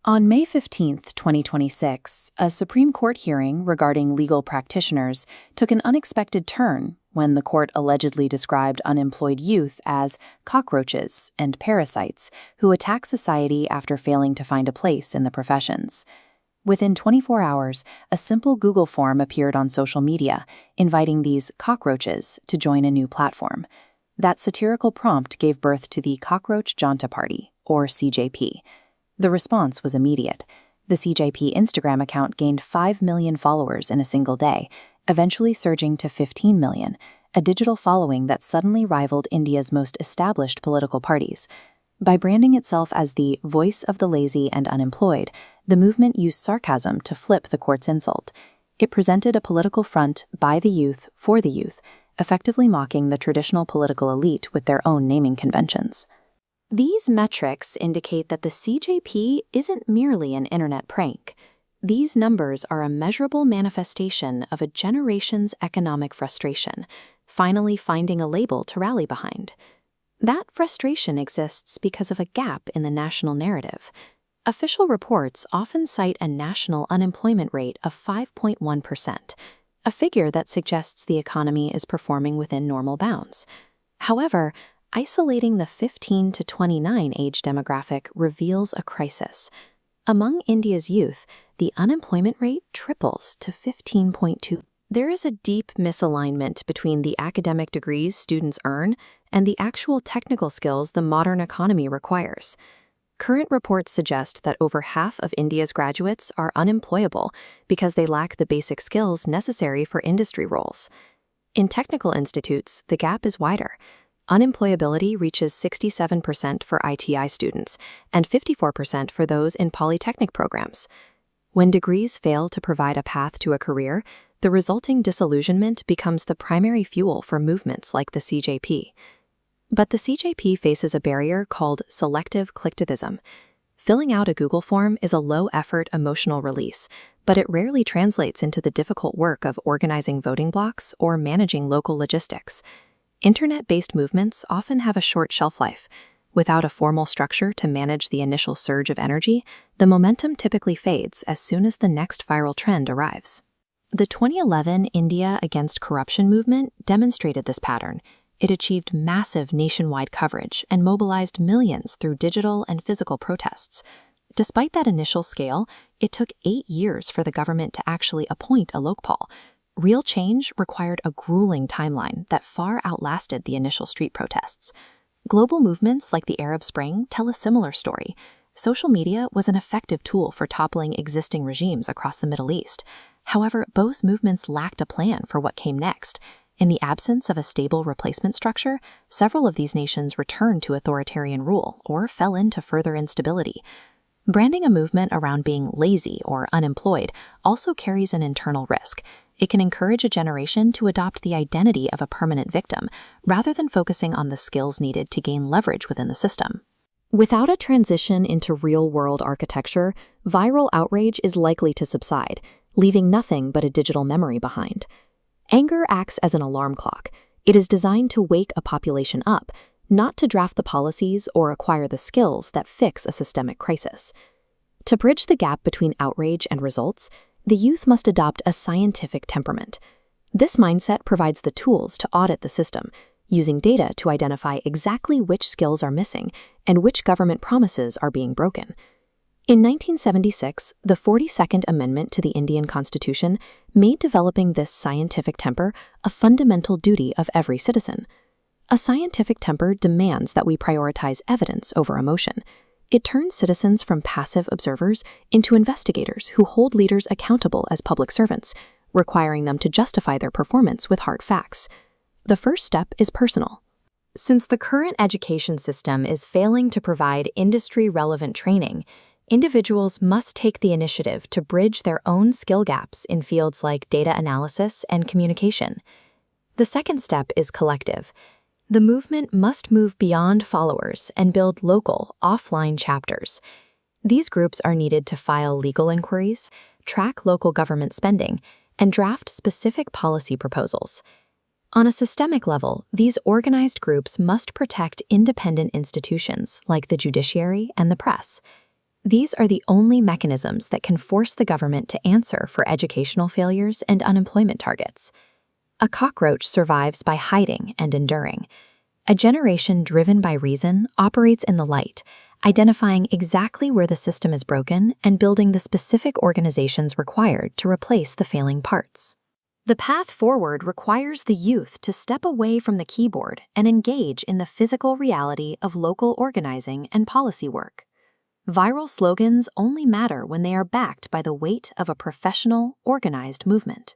On May 15, 2026, a Supreme Court hearing regarding legal practitioners took an unexpected turn when the court allegedly described unemployed youth as cockroaches and parasites who attack society after failing to find a place in the professions. Within 24 hours, a simple Google form appeared on social media, inviting these cockroaches to join a new platform. That satirical prompt gave birth to the Cockroach Janta Party, or CJP. The response was immediate. The CJP Instagram account gained 5 million followers in a single day, eventually surging to 15 million, a digital following that suddenly rivaled India's most established political parties. By branding itself as the voice of the lazy and unemployed, the movement used sarcasm to flip the court's insult. It presented a political front by the youth for the youth, effectively mocking the traditional political elite with their own naming conventions. These metrics indicate that the CJP isn't merely an internet prank. These numbers are a measurable manifestation of a generation's economic frustration, finally finding a label to rally behind. That frustration exists because of a gap in the national narrative. Official reports often cite a national unemployment rate of 5.1%, a figure that suggests the economy is performing within normal bounds. However, isolating the 15 to 29 age demographic reveals a crisis. Among India's youth, the unemployment rate triples to 15.2%. There is a deep misalignment between the academic degrees students earn and the actual technical skills the modern economy requires. Current reports suggest that over half of India's graduates are unemployable because they lack the basic skills necessary for industry roles. In technical institutes, the gap is wider. Unemployability reaches 67% for ITI students and 54% for those in polytechnic programs. When degrees fail to provide a path to a career, the resulting disillusionment becomes the primary fuel for movements like the CJP. But the CJP faces a barrier called selective clicktivism. Filling out a Google form is a low-effort emotional release, but it rarely translates into the difficult work of organizing voting blocks or managing local logistics. Internet-based movements often have a short shelf life. Without a formal structure to manage the initial surge of energy, the momentum typically fades as soon as the next viral trend arrives. The 2011 India Against Corruption movement demonstrated this pattern. It achieved massive nationwide coverage and mobilized millions through digital and physical protests. Despite that initial scale, it took 8 years for the government to actually appoint a Lokpal. Real change required a grueling timeline that far outlasted the initial street protests. Global movements like the Arab Spring tell a similar story. Social media was an effective tool for toppling existing regimes across the Middle East. However, both movements lacked a plan for what came next. In the absence of a stable replacement structure, several of these nations returned to authoritarian rule or fell into further instability. Branding a movement around being lazy or unemployed also carries an internal risk. It can encourage a generation to adopt the identity of a permanent victim, rather than focusing on the skills needed to gain leverage within the system. Without a transition into real-world architecture, viral outrage is likely to subside, leaving nothing but a digital memory behind. Anger acts as an alarm clock. It is designed to wake a population up, not to draft the policies or acquire the skills that fix a systemic crisis. To bridge the gap between outrage and results, the youth must adopt a scientific temperament. This mindset provides the tools to audit the system, using data to identify exactly which skills are missing and which government promises are being broken. In 1976, the 42nd Amendment to the Indian Constitution made developing this scientific temper a fundamental duty of every citizen. A scientific temper demands that we prioritize evidence over emotion. It turns citizens from passive observers into investigators who hold leaders accountable as public servants, requiring them to justify their performance with hard facts. The first step is personal. Since the current education system is failing to provide industry-relevant training, individuals must take the initiative to bridge their own skill gaps in fields like data analysis and communication. The second step is collective. The movement must move beyond followers and build local, offline chapters. These groups are needed to file legal inquiries, track local government spending, and draft specific policy proposals. On a systemic level, these organized groups must protect independent institutions like the judiciary and the press. These are the only mechanisms that can force the government to answer for educational failures and unemployment targets. A cockroach survives by hiding and enduring. A generation driven by reason operates in the light, identifying exactly where the system is broken and building the specific organizations required to replace the failing parts. The path forward requires the youth to step away from the keyboard and engage in the physical reality of local organizing and policy work. Viral slogans only matter when they are backed by the weight of a professional, organized movement.